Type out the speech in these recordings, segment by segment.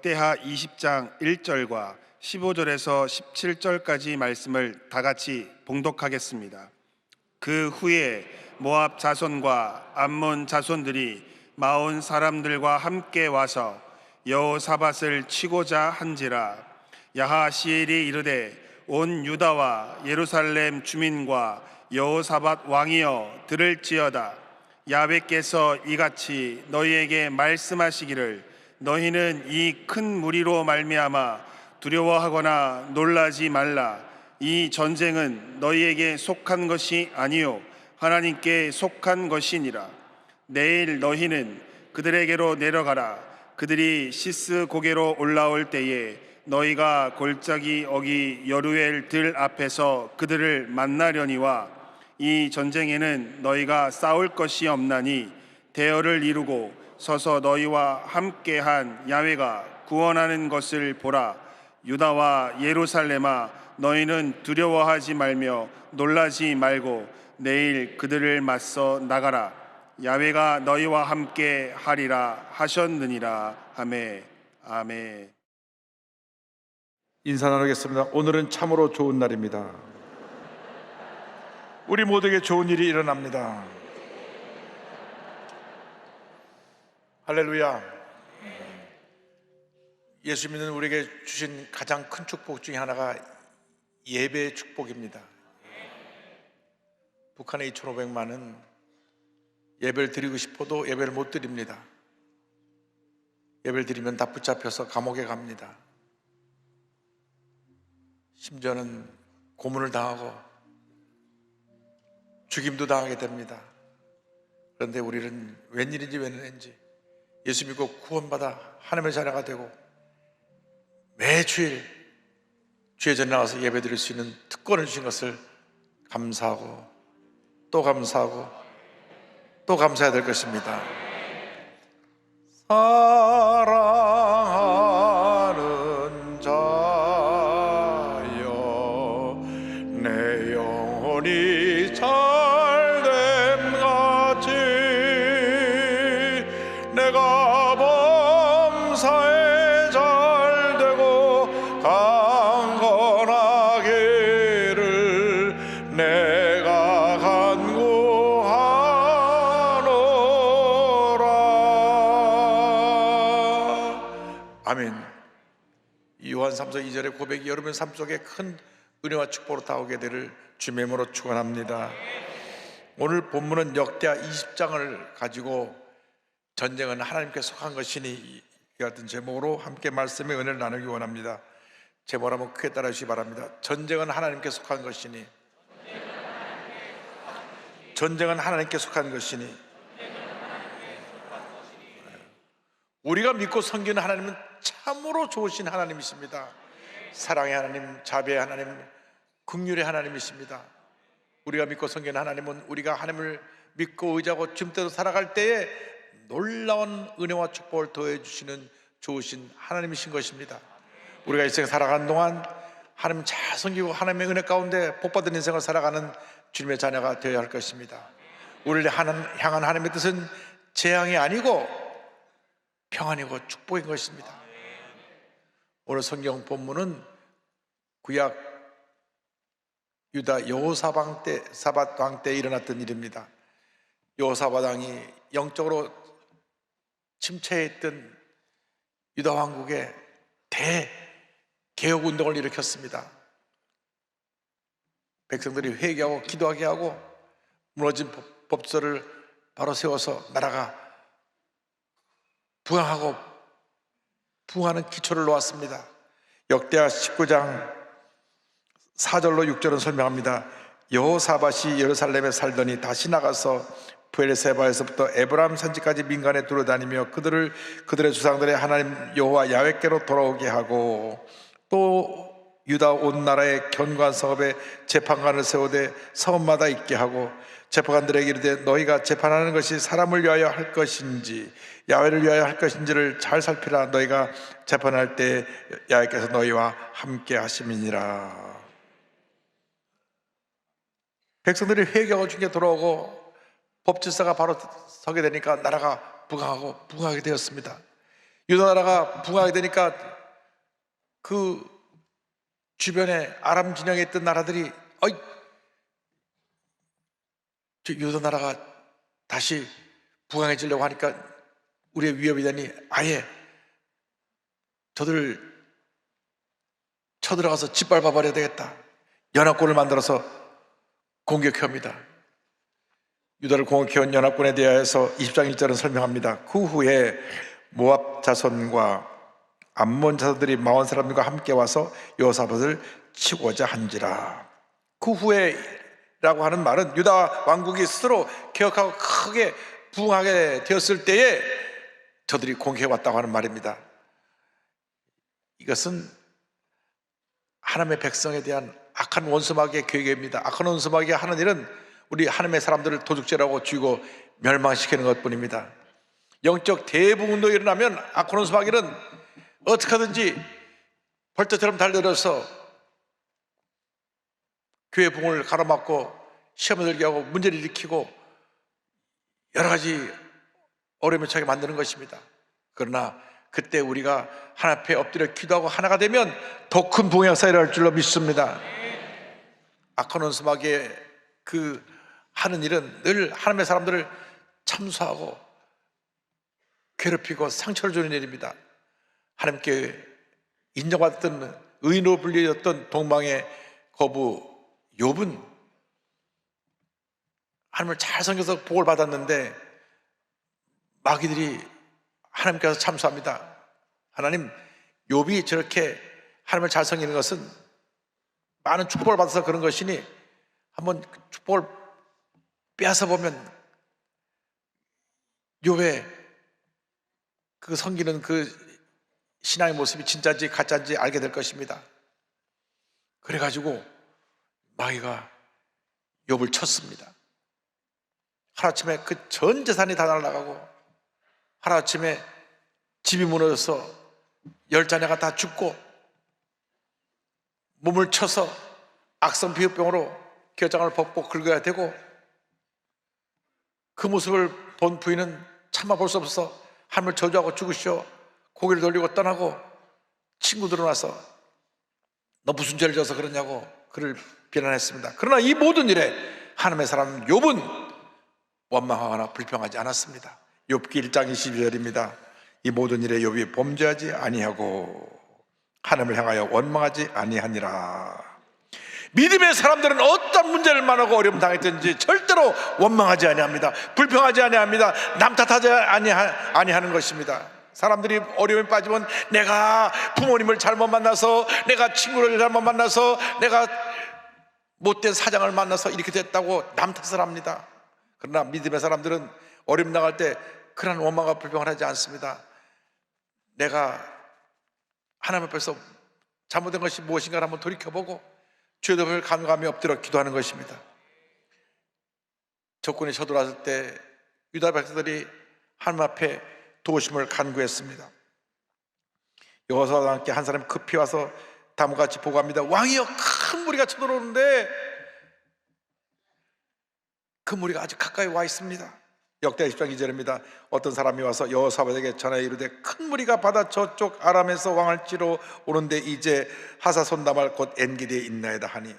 역대하 20장 1절과 15절에서 17절까지 말씀을 다 같이 봉독하겠습니다. 그 후에 모압 자손과 암몬 자손들이 마온 사람들과 함께 와서 여호사밧을 치고자 한지라. 야하시엘이 이르되 온 유다와 예루살렘 주민과 여호사밧 왕이여 들을지어다. 야훼께서 이같이 너희에게 말씀하시기를 너희는 이 큰 무리로 말미암아 두려워하거나 놀라지 말라. 이 전쟁은 너희에게 속한 것이 아니요 하나님께 속한 것이니라. 내일 너희는 그들에게로 내려가라. 그들이 시스 고개로 올라올 때에 너희가 골짜기 어기 여루엘 들 앞에서 그들을 만나려니와 이 전쟁에는 너희가 싸울 것이 없나니 대열을 이루고 서서 너희와 함께한 야훼가 구원하는 것을 보라. 유다와 예루살렘아 너희는 두려워하지 말며 놀라지 말고 내일 그들을 맞서 나가라. 야훼가 너희와 함께 하리라 하셨느니라. 아멘. 아멘. 인사 나누겠습니다. 오늘은 참으로 좋은 날입니다. 우리 모두에게 좋은 일이 일어납니다. 할렐루야. 예수 믿는 우리에게 주신 가장 큰 축복 중에 하나가 예배의 축복입니다. 북한의 2,500만은 예배를 드리고 싶어도 예배를 못 드립니다. 예배를 드리면 다 붙잡혀서 감옥에 갑니다. 심지어는 고문을 당하고 죽임도 당하게 됩니다. 그런데 우리는 웬일인지 웬일인지 예수 믿고 구원받아 하나님의 자녀가 되고 매주일 주의 전에 나와서 예배 드릴 수 있는 특권을 주신 것을 감사하고 또 감사하고 또 감사해야 될 것입니다. 사랑하는 자여 내 영혼이 잘됨 같이 내가 범사에 잘되고 강건하기를 내가 간구하노라. 아멘. 요한 3서 2절의 고백이 여러분 삶 속에 큰 은혜와 축복으로 다오게 되를 주님의 이름으로 축원합니다. 오늘 본문은 역대하 20장을 가지고 전쟁은 하나님께 속한 것이니 이 같은 제목으로 함께 말씀의 은혜를 나누기 원합니다. 제목을 한번 크게 따라 주시기 바랍니다. 전쟁은 하나님께 속한 것이니, 전쟁은 하나님께 속한 것이니. 우리가 믿고 섬기는 하나님은 참으로 좋으신 하나님이십니다. 사랑의 하나님, 자비의 하나님, 긍휼의 하나님이십니다. 우리가 믿고 섬기는 하나님은 우리가 하나님을 믿고 의지하고 주님대로 살아갈 때에 놀라운 은혜와 축복을 더해 주시는 좋으신 하나님이신 것입니다. 우리가 일생 살아가는 동안 하나님 잘 섬기고 하나님의 은혜 가운데 복받은 인생을 살아가는 주님의 자녀가 되어야 할 것입니다. 우리를 향한 하나님의 뜻은 재앙이 아니고 평안이고 축복인 것입니다. 오늘 성경 본문은 구약 유다 여호사밧 왕 때 일어났던 일입니다. 여호사밧 왕이 영적으로 침체했던 유다 왕국에 대개혁 운동을 일으켰습니다. 백성들이 회개하고 기도하게 하고 무너진 법조를 바로 세워서 나라가 부흥하는 기초를 놓았습니다. 역대하 19장 4절로 6절은 설명합니다. 여호사밧이 예루살렘에 살더니 다시 나가서 브엘세바에서부터 에브라임 산지까지 민간에 두루다니며 그들의 조상들의 하나님 여호와 야훼께로 돌아오게 하고 또 유다 온 나라의 견고한 성읍에 재판관을 세우되 성읍마다 있게 하고 재판관들에게 이르되 너희가 재판하는 것이 사람을 위하여 할 것인지 야훼를 위하여 할 것인지를 잘 살피라. 너희가 재판할 때 야훼께서 너희와 함께 하심이니라. 백성들이 회개하고 주님께 돌아오고 법질서가 바로 서게 되니까 나라가 부강하게 되었습니다. 유다 나라가 붕하게 되니까 그 주변에 아람 진영에 있던 나라들이 저 유다 나라가 다시 부강해지려고 하니까 우리의 위협이 되니 아예 저들을 쳐들어가서 짓밟아 버려야 되겠다. 연합군을 만들어서 공격합니다. 유다를 공격해온 연합군에 대하여서 20장 1절은 설명합니다. 그 후에 모압 자손과 암몬 자손들이 마온 사람들과 함께 와서 여호사밧을 치고자 한지라. 그 후에라고 하는 말은 유다 왕국이 스스로 개혁하고 크게 부흥하게 되었을 때에 저들이 공격해 왔다고 하는 말입니다. 이것은 하나님의 백성에 대한 악한 원수마귀의 계획입니다. 악한 원수마귀가 하는 일은 우리 하나님의 사람들을 도둑질하고 죽이고 멸망시키는 것뿐입니다. 영적 대부흥도 일어나면 악한 원수마귀는 어떻게 하든지 벌떼처럼 달려들어서 교회 부흥을 가로막고 시험을 들게 하고 문제를 일으키고 여러 가지 어려움을 처하게 만드는 것입니다. 그러나 그때 우리가 하나님 앞에 엎드려 기도하고 하나가 되면 더 큰 부흥의 역사가 일어날 줄로 믿습니다. 악한 원수마귀의 그 하는 일은 늘 하나님의 사람들을 참수하고 괴롭히고 상처를 주는 일입니다. 하나님께 인정받았던 의인으로 불리었던 동방의 거부 욥은 하나님을 잘 섬겨서 복을 받았는데 마귀들이 하나님께서 참수합니다. 하나님, 욥이 저렇게 하나님을 잘 섬기는 것은 많은 축복을 받아서 그런 것이니 한번 축복을 빼앗아 보면 욥의 그 섬기는 그 신앙의 모습이 진짜인지 가짜인지 알게 될 것입니다. 그래가지고 마귀가 욥을 쳤습니다. 하루아침에 그 전 재산이 다 날아가고 하루아침에 집이 무너져서 10자녀가 다 죽고 몸을 쳐서 악성 비흡병으로 겨장을 벗고 긁어야 되고 그 모습을 본 부인은 참아 볼 수 없어서 하나님을 저주하고 죽으시오 고개를 돌리고 떠나고 친구들은 와서 너 무슨 죄를 져서 그러냐고 그를 비난했습니다. 그러나 이 모든 일에 하나님의 사람 욥은 원망하거나 불평하지 않았습니다. 욥기 1장 22절입니다. 이 모든 일에 욥이 범죄하지 아니하고 하나님을 향하여 원망하지 아니하니라. 믿음의 사람들은 어떤 문제를 만나고 어려움 당했든지 절대로 원망하지 아니합니다. 불평하지 아니합니다. 남 탓하지 아니하는 것입니다. 사람들이 어려움에 빠지면 내가 부모님을 잘못 만나서, 내가 친구를 잘못 만나서, 내가 못된 사장을 만나서 이렇게 됐다고 남 탓을 합니다. 그러나 믿음의 사람들은 어려움 당할 때 그런 원망과 불평을 하지 않습니다. 내가 하나님 앞에서 잘못된 것이 무엇인가를 한번 돌이켜보고 주의 법을 간구하며 엎드려 기도하는 것입니다. 적군이 쳐들어왔을 때 유다 백성들이 하나님 앞에 도우심을 간구했습니다. 여호사밧과 함께 한 사람이 급히 와서 다음같이 보고합니다. 왕이여, 큰 무리가 쳐들어오는데 그 무리가 아주 가까이 와 있습니다. 역대 20장 2절입니다. 어떤 사람이 와서 여호사밧에게 전하여 이르되 큰 무리가 바다 저쪽 아람에서 왕을 치러 오는데 이제 하사손다말 곧 엔기디에 있나이다 하니,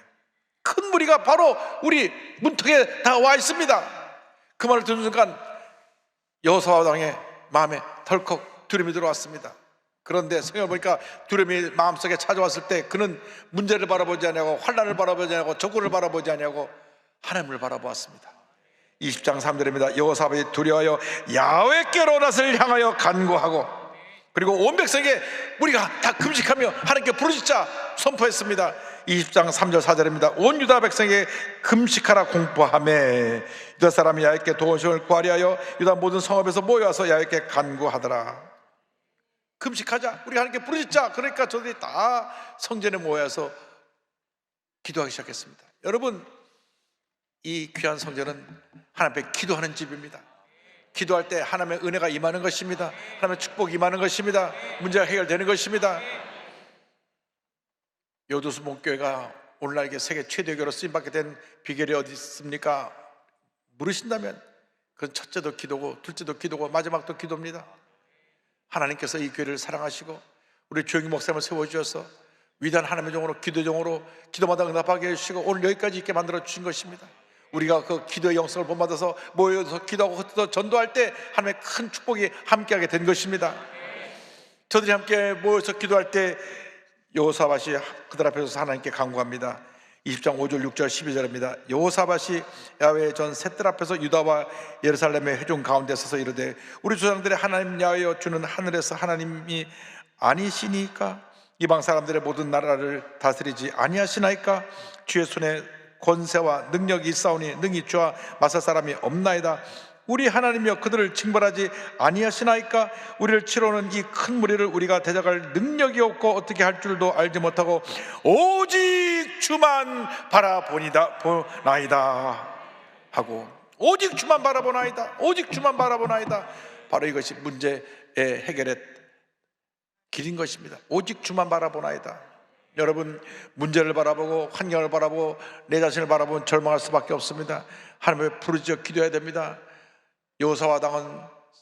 큰 무리가 바로 우리 문턱에 다 와 있습니다. 그 말을 듣는 순간 여호사밧 왕의 마음에 덜컥 두려움이 들어왔습니다. 그런데 성경을 보니까 두려움이 마음속에 찾아왔을 때 그는 문제를 바라보지 아니하고 환난을 바라보지 아니하고 적군을 바라보지 아니하고 하나님을 바라보았습니다. 20장 3절입니다. 여호사밧이 두려워하여 야훼께로 낯을 향하여 간구하고, 그리고 온 백성에게 우리가 다 금식하며 하나님께 부르짖자 선포했습니다. 20장 3절 4절입니다. 온 유다 백성에게 금식하라 공포하며 유다 사람이 야훼께 도우심을 구하려 하여 유다 모든 성읍에서 모여와서 야훼께 간구하더라. 금식하자, 우리 하나님께 부르짖자. 그러니까 저들이 다 성전에 모여서 기도하기 시작했습니다. 여러분, 이 귀한 성전은 하나님 앞에 기도하는 집입니다. 기도할 때 하나님의 은혜가 임하는 것입니다. 하나님의 축복이 임하는 것입니다. 문제가 해결되는 것입니다. 여도수 목교회가 오늘날 이게 세계 최대 교회로 쓰임받게 된 비결이 어디 있습니까? 물으신다면 그건 첫째도 기도고 둘째도 기도고 마지막도 기도입니다. 하나님께서 이 교회를 사랑하시고 우리 조영기 목사님을 세워주셔서 위대한 하나님의 종으로, 기도종으로 기도마다 응답하게 해주시고 오늘 여기까지 있게 만들어 주신 것입니다. 우리가 그 기도의 영성을 본받아서 모여서 기도하고 흩어져 전도할 때 하나님의 큰 축복이 함께하게 된 것입니다. 저들이 함께 모여서 기도할 때 여호사밧이 그들 앞에서 하나님께 간구합니다. 20장 5절 6절 12절입니다. 여호사밧이 야훼의 전 셋들 앞에서 유다와 예루살렘의 회중 가운데 서서 이르되 우리 조상들의 하나님 야훼여 주는 하늘에서 하나님이 아니시니까 이방 사람들의 모든 나라를 다스리지 아니하시나이까? 주의 손에 권세와 능력이 있사오니 능히 주와 맞설 사람이 없나이다. 우리 하나님이여 그들을 징벌하지 아니하시나이까? 우리를 치러오는 이 큰 무리를 우리가 대적할 능력이 없고 어떻게 할 줄도 알지 못하고 오직 주만 바라보나이다 하고, 오직 주만 바라보나이다, 오직 주만 바라보나이다. 바로 이것이 문제의 해결의 길인 것입니다. 오직 주만 바라보나이다. 여러분, 문제를 바라보고 환경을 바라보고 내 자신을 바라보면 절망할 수밖에 없습니다. 하나님을 부르짖어 기도해야 됩니다. 여호사밧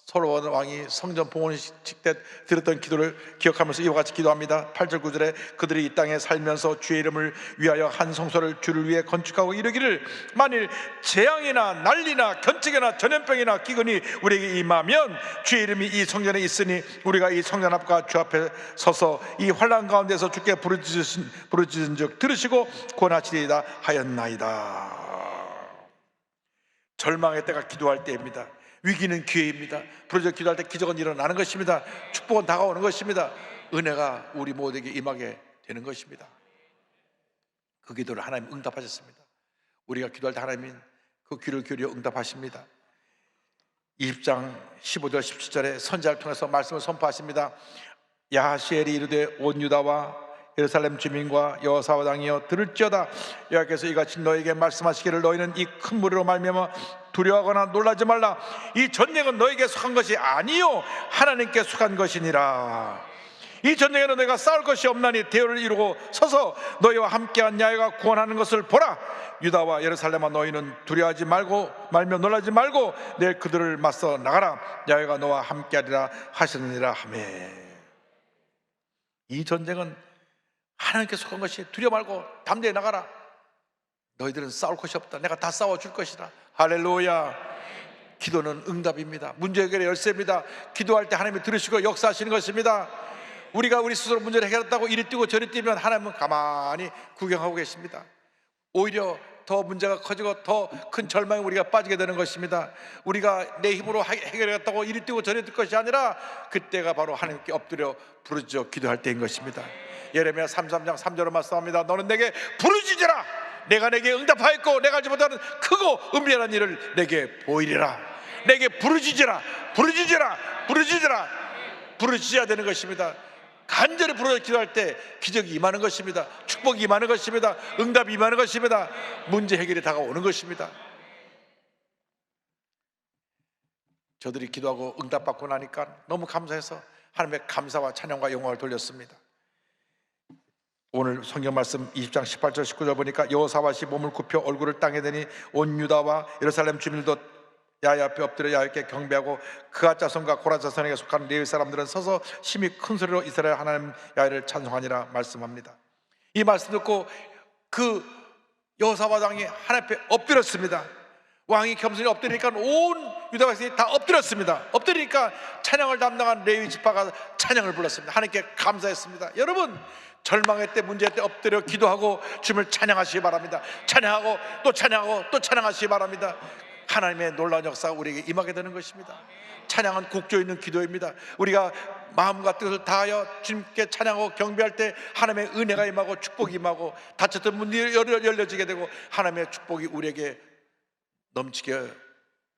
솔로몬 왕이 성전 봉헌식 때 드렸던 기도를 기억하면서 이와 같이 기도합니다. 8절 9절에 그들이 이 땅에 살면서 주의 이름을 위하여 한 성소를 주를 위해 건축하고 이르기를 만일 재앙이나 난리나 견책이나 전염병이나 기근이 우리에게 임하면 주의 이름이 이 성전에 있으니 우리가 이 성전 앞과 주 앞에 서서 이 환난 가운데서 주께 부르짖은 즉 들으시고 구원하시리이다 하였나이다. 절망의 때가 기도할 때입니다. 위기는 기회입니다. 부르짖어 기도할 때 기적은 일어나는 것입니다. 축복은 다가오는 것입니다. 은혜가 우리 모두에게 임하게 되는 것입니다. 그 기도를 하나님 응답하셨습니다. 우리가 기도할 때 하나님은 그 귀를 기울여 응답하십니다. 20장 15절 17절에 선지자를 통해서 말씀을 선포하십니다. 야하시엘이 이르되 온 유다와 예루살렘 주민과 여호사밧 왕이여 들을지어다. 여호와께서 이같이 너에게 말씀하시기를 너희는 이 큰 무리로 말미암아 두려워하거나 놀라지 말라. 이 전쟁은 너에게 속한 것이 아니요 하나님께 속한 것이니라. 이 전쟁에는 너희가 싸울 것이 없나니 대열을 이루고 서서 너희와 함께한 야훼가 구원하는 것을 보라. 유다와 예루살렘아 너희는 두려워하지 말며 놀라지 말고 내일 그들을 맞서 나가라. 야훼가 너와 함께하리라 하시느니라 하매. 이 전쟁은 하나님께 속한 것이 두려워 말고 담대히 나가라. 너희들은 싸울 것이 없다. 내가 다 싸워줄 것이다. 할렐루야. 기도는 응답입니다. 문제 해결의 열쇠입니다. 기도할 때 하나님이 들으시고 역사하시는 것입니다. 우리가 우리 스스로 문제를 해결했다고 이리 뛰고 저리 뛰면 하나님은 가만히 구경하고 계십니다. 오히려 더 문제가 커지고 더 큰 절망에 우리가 빠지게 되는 것입니다. 우리가 내 힘으로 해결했다고 이리 뛰고 저리 뛸 것이 아니라 그때가 바로 하나님께 엎드려 부르짖어 기도할 때인 것입니다. 예레미야 33장 3절로 말씀합니다. 너는 내게 부르짖으라. 내가 내게 응답하였고 내가 알지 못하는 크고 은밀한 일을 내게 보이리라. 내게 부르짖으라. 부르짖으라. 부르짖으라. 부르짖어야 되는 것입니다. 간절히 부르짖어 기도할 때 기적이 임하는 것입니다. 축복이 임하는 것입니다. 응답이 임하는 것입니다. 문제 해결이 다가오는 것입니다. 저들이 기도하고 응답받고 나니까 너무 감사해서 하나님의 감사와 찬양과 영광을 돌렸습니다. 오늘 성경 말씀 20장 18절 19절 보니까 여호사밧이 몸을 굽혀 얼굴을 땅에 대니 온 유다와 예루살렘 주민들도 야훼 앞에 엎드려 야훼께 경배하고 그앗 자손과 고라 자손에게 속한 레위 사람들은 서서 심히 큰 소리로 이스라엘 하나님 야훼를 찬송하니라 말씀합니다. 이 말씀 듣고 그 여호사밧 왕이 하나님 앞에 엎드렸습니다. 왕이 겸손히 엎드리니까 온 유다 백성이 다 엎드렸습니다. 엎드리니까 찬양을 담당한 레위 지파가 찬양을 불렀습니다. 하나님께 감사했습니다. 여러분, 절망의 때 문제의 때 엎드려 기도하고 주님을 찬양하시기 바랍니다. 찬양하고 또 찬양하고 또 찬양하시기 바랍니다. 하나님의 놀라운 역사가 우리에게 임하게 되는 것입니다. 찬양은 곡조 있는 기도입니다. 우리가 마음과 뜻을 다하여 주님께 찬양하고 경배할 때 하나님의 은혜가 임하고 축복이 임하고 닫혔던 문이 열려지게 되고 하나님의 축복이 우리에게 넘치게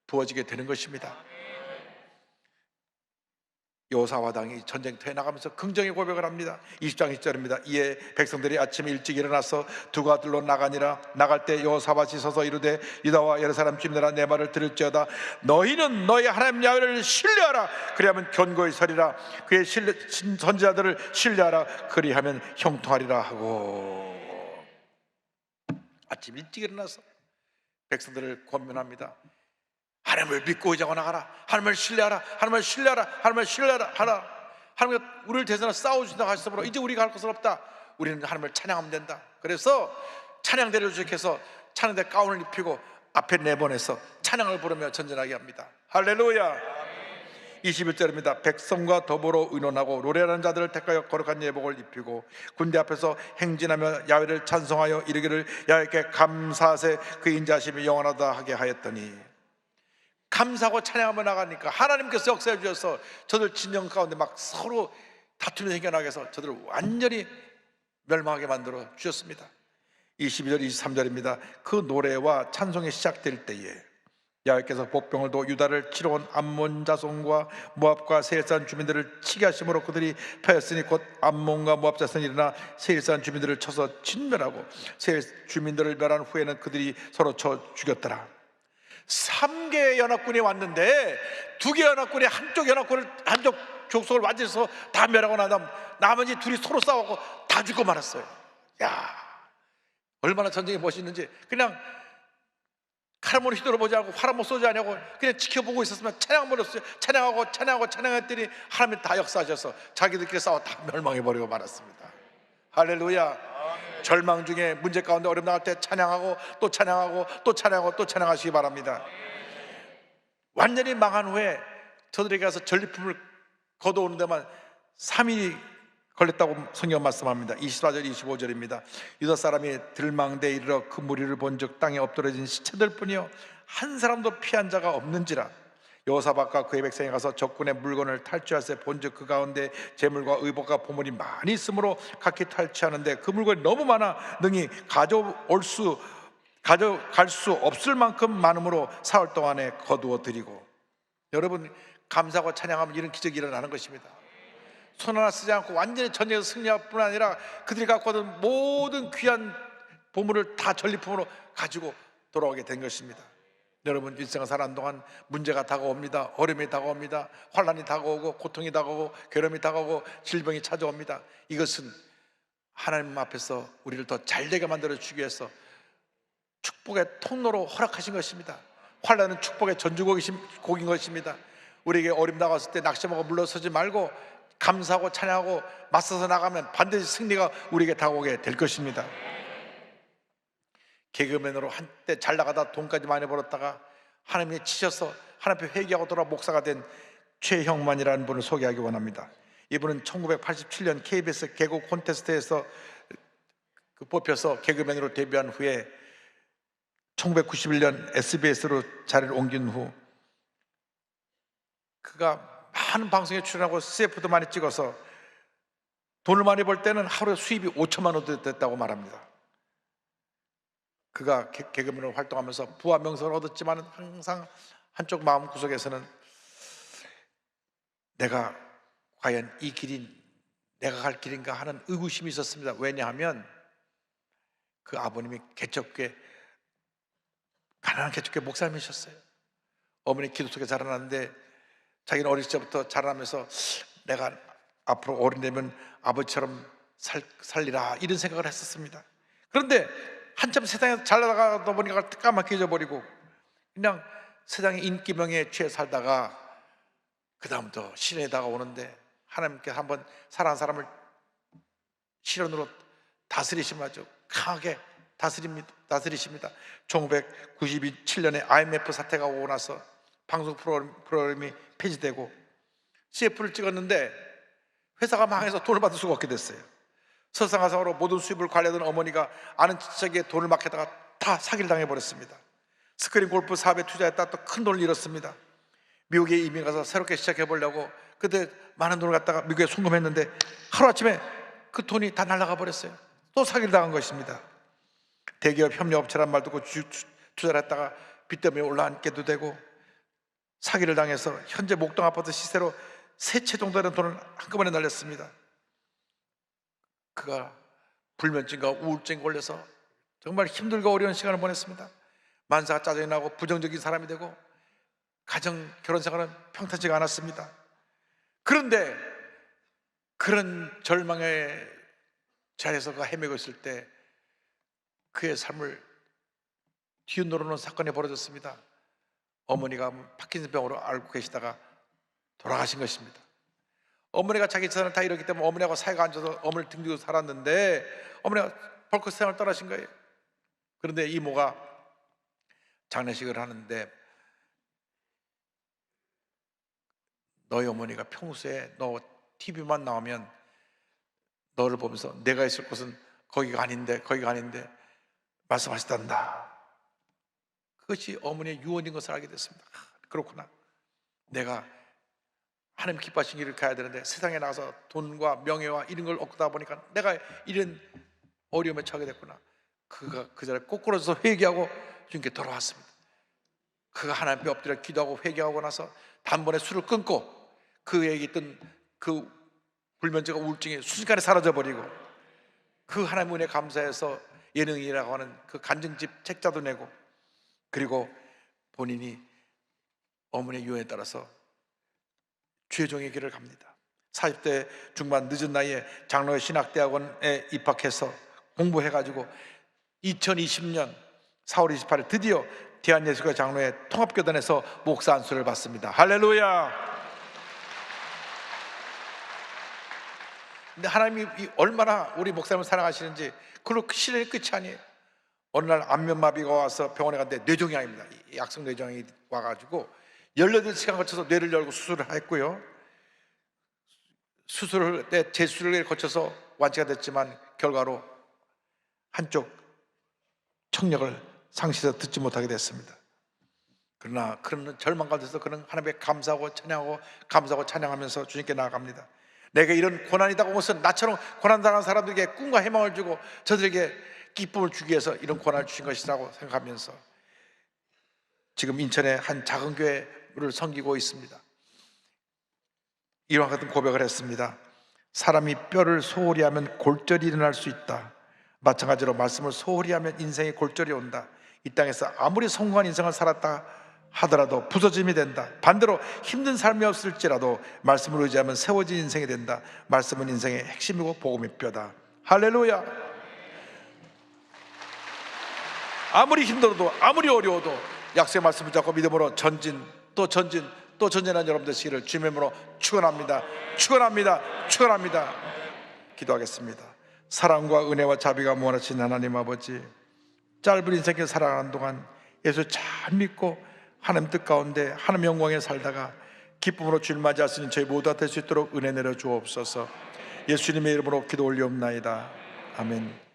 부어지게 되는 것입니다. 여호사밧 왕이 전쟁터에 나가면서 긍정의 고백을 합니다. 20장 1절입니다. 이에 백성들이 아침에 일찍 일어나서 두가 들로 나가니라. 나갈 때 여호사밧이 서서 이르되 유다와 예루살렘 주민들아 내 말을 들을지어다. 너희는 너희 하나님 야훼를 신뢰하라. 그리하면 견고히 서리라. 그의 선지자들을 신뢰하라. 그리하면 형통하리라 하고 아침 일찍 일어나서 백성들을 권면합니다. 하나님을 믿고 의지하고 나가라. 하나님을 신뢰하라. 하나님을 신뢰하라. 하나님을 신뢰하라. 하라. 하나님과 우리를 대신하여 싸워주신다고 하셨으므로 이제 우리가 할 것은 없다. 우리는 하나님을 찬양하면 된다. 그래서 찬양대를 주께서 찬양대 가운을 입히고 앞에 내보내서 찬양을 부르며 전진하게 합니다. 할렐루야. 21절입니다. 백성과 더불어 의논하고 노래하는 자들을 택하여 거룩한 예복을 입히고 군대 앞에서 행진하며 야훼를 찬송하여 이르기를 야훼께 감사하세 그 인자하심이 영원하다 하게 하였더니, 감사하고 찬양하며 나가니까 하나님께서 역사해 주셔서 저들 진영 가운데 막 서로 다툼이 생겨나게 해서 저들을 완전히 멸망하게 만들어 주셨습니다. 22절 23절입니다. 그 노래와 찬송이 시작될 때에 야훼께서 복병을 도 유다를 치러 온 암몬 자손과 모압과 세일산 주민들을 치게 하심으로 그들이 패했으니 곧 암몬과 모압 자손이 일어나 세일산 주민들을 쳐서 진멸하고 세일 주민들을 멸한 후에는 그들이 서로 쳐 죽였더라. 3개의 연합군이 왔는데 2개 연합군이 한쪽 족속을 완전히 다 멸하고 나면 나머지 둘이 서로 싸우고 다 죽고 말았어요. 야, 얼마나 전쟁이 멋있는지. 그냥 칼 한번 휘둘러보지 않고 활 한번 쏘지 않냐고 그냥 지켜보고 있었으면 찬양했더니 하나님이 다 역사하셔서 자기들끼리 싸워 다 멸망해버리고 말았습니다. 할렐루야. 절망 중에 문제 가운데 어려움 나갈 때 찬양하고 또 찬양하고 또 찬양하고 또 찬양하시기 바랍니다. 완전히 망한 후에 저들에게 가서 전리품을 거둬오는 데만 3일이 걸렸다고 성경 말씀합니다. 24절 25절입니다. 유다 사람이 들망대에 이르러 그 무리를 본즉 땅에 엎드러진 시체들 뿐이요 한 사람도 피한 자가 없는지라. 여호사밧과 그의 백성이 가서 적군의 물건을 탈취하세 본즉 그 가운데 재물과 의복과 보물이 많이 있으므로 각기 탈취하는데 그 물건이 너무 많아 능히 가져갈 수 없을 만큼 많음으로 사흘 동안에 거두어 드리고. 여러분, 감사하고 찬양하면 이런 기적이 일어나는 것입니다. 손 하나 쓰지 않고 완전히 전쟁에서 승리할 뿐 아니라 그들이 갖고 왔던 모든 귀한 보물을 다 전리품으로 가지고 돌아오게 된 것입니다. 여러분, 일생을 사는 동안 문제가 다가옵니다. 어려움이 다가옵니다. 환난이 다가오고 고통이 다가오고 괴로움이 다가오고 질병이 찾아옵니다. 이것은 하나님 앞에서 우리를 더 잘되게 만들어 주기 위해서 축복의 통로로 허락하신 것입니다. 환난은 축복의 전주곡인 것입니다. 우리에게 어려움 다가왔을 때 낙심하고 물러서지 말고 감사하고 찬양하고 맞서서 나가면 반드시 승리가 우리에게 다가오게 될 것입니다. 개그맨으로 한때 잘 나가다 돈까지 많이 벌었다가 하나님이 치셔서 하나님 앞에 회개하고 돌아 목사가 된 최형만이라는 분을 소개하기 원합니다. 이분은 1987년 KBS 개그 콘테스트에서 뽑혀서 개그맨으로 데뷔한 후에 1991년 SBS로 자리를 옮긴 후 그가 많은 방송에 출연하고 CF도 많이 찍어서 돈을 많이 벌 때는 하루에 수입이 5천만 원 됐다고 말합니다. 그가 개그맨으로 활동하면서 부와 명성을 얻었지만 항상 한쪽 마음구석에서는 내가 과연 이 길이 내가 갈 길인가 하는 의구심이 있었습니다. 왜냐하면 그 아버님이 가난한 개척교회 목사님이셨어요. 어머니 기도 속에 자라났는데 자기는 어릴 때부터 자라나면서 내가 앞으로 어른 되면 아버지처럼 살리라 이런 생각을 했었습니다. 그런데 한참 세상에 잘 나가다 보니까 까맣게 잊어버리고 그냥 세상의 인기 명예에 취해 살다가 그 다음부터 시련이 다가오는데 하나님께서 한번 사랑하는 사람을 시련으로 다스리시면 아주 강하게 다스리십니다. 1997년에 IMF 사태가 오고 나서 방송 프로그램이 폐지되고 CF를 찍었는데 회사가 망해서 돈을 받을 수가 없게 됐어요. 설상가상으로 모든 수입을 관리하던 어머니가 아는 친척에게 돈을 맡겼다가 다 사기를 당해버렸습니다. 스크린 골프 사업에 투자했다 또 큰 돈을 잃었습니다. 미국에 이민 가서 새롭게 시작해보려고 그때 많은 돈을 갖다가 미국에 송금했는데 하루아침에 그 돈이 다 날아가 버렸어요. 또 사기를 당한 것입니다. 대기업 협력업체란 말 듣고 투자를 했다가 빚 때문에 올라앉게도 되고 사기를 당해서 현재 목동 아파트 시세로 3채 정도 되는 돈을 한꺼번에 날렸습니다. 그가 불면증과 우울증에 걸려서 정말 힘들고 어려운 시간을 보냈습니다. 만사가 짜증이 나고 부정적인 사람이 되고 가정 결혼 생활은 평탄치가 않았습니다. 그런데 그런 절망의 자리에서 그가 헤매고 있을 때 그의 삶을 뒤흔들어놓은 사건이 벌어졌습니다. 어머니가 파킨슨병으로 앓고 계시다가 돌아가신 것입니다. 어머니가 자기 재산을 다 잃었기 때문에 어머니하고 사이가 안 좋아서 어머니를 등지고 살았는데 어머니가 벌컥 세상을 떠나신 거예요. 그런데 이모가 장례식을 하는데 너희 어머니가 평소에 너 TV만 나오면 너를 보면서 내가 있을 곳은 거기가 아닌데 말씀하시단다. 그것이 어머니의 유언인 것을 알게 됐습니다. 그렇구나. 내가 하나님 기뻐하신 길을 가야 되는데 세상에 나가서 돈과 명예와 이런 걸 얻다 보니까 내가 이런 어려움에 처하게 됐구나. 그가 그 자리에 꼬꾸라져서 회개하고 주님께 돌아왔습니다. 그가 하나님 앞에 엎드려 기도하고 회개하고 나서 단번에 술을 끊고 그에게 있던 그 불면증과 우울증이 순식간에 사라져버리고 그 하나님 은혜에 감사해서 예능이라고 하는 그 간증집 책자도 내고 그리고 본인이 어머니의 유언에 따라서 주의종의 길을 갑니다. 40대 중반 늦은 나이에 장로회 신학대학원에 입학해서 공부해가지고 2020년 4월 28일 드디어 대한예수교 장로회 통합교단에서 목사 안수를 받습니다. 할렐루야. 근데 하나님이 얼마나 우리 목사님을 사랑하시는지 그걸로 시련이 끝이 아니에요. 어느 날 안면마비가 와서 병원에 갔는데 뇌종양입니다. 약성 뇌종양이 와가지고 18시간 거쳐서 뇌를 열고 수술을 했고요. 수술을 때 재수술을 거쳐서 완치가 됐지만 결과로 한쪽 청력을 상실해서 듣지 못하게 됐습니다. 그러나 그런 절망 가운데서 그는 하나님께 감사하고 찬양하면서 주님께 나아갑니다. 내가 이런 고난이 다가온 것은 나처럼 고난당한 사람들에게 꿈과 희망을 주고 저들에게 기쁨을 주기 위해서 이런 고난을 주신 것이라고 생각하면서 지금 인천의 한 작은 교회를 섬기고 있습니다. 이와 같은 고백을 했습니다. 사람이 뼈를 소홀히 하면 골절이 일어날 수 있다. 마찬가지로 말씀을 소홀히 하면 인생의 골절이 온다. 이 땅에서 아무리 성공한 인생을 살았다 하더라도 부서짐이 된다. 반대로 힘든 삶이 없을지라도 말씀을 의지하면 세워진 인생이 된다. 말씀은 인생의 핵심이고 복음의 뼈다. 할렐루야. 아무리 힘들어도 아무리 어려워도 약속의 말씀을 잡고 믿음으로 전진 또 전진 또 전진한 여러분 되시기를 주님의 이름으로 축원합니다. 기도하겠습니다. 사랑과 은혜와 자비가 무한하신 하나님 아버지, 짧은 인생을 살아가는 동안 예수 잘 믿고 하나님 뜻 가운데 하나님 영광에 살다가 기쁨으로 주를 맞이할 수 있는 저희 모두가 될 수 있도록 은혜 내려 주옵소서. 예수님의 이름으로 기도 올리옵나이다. 아멘.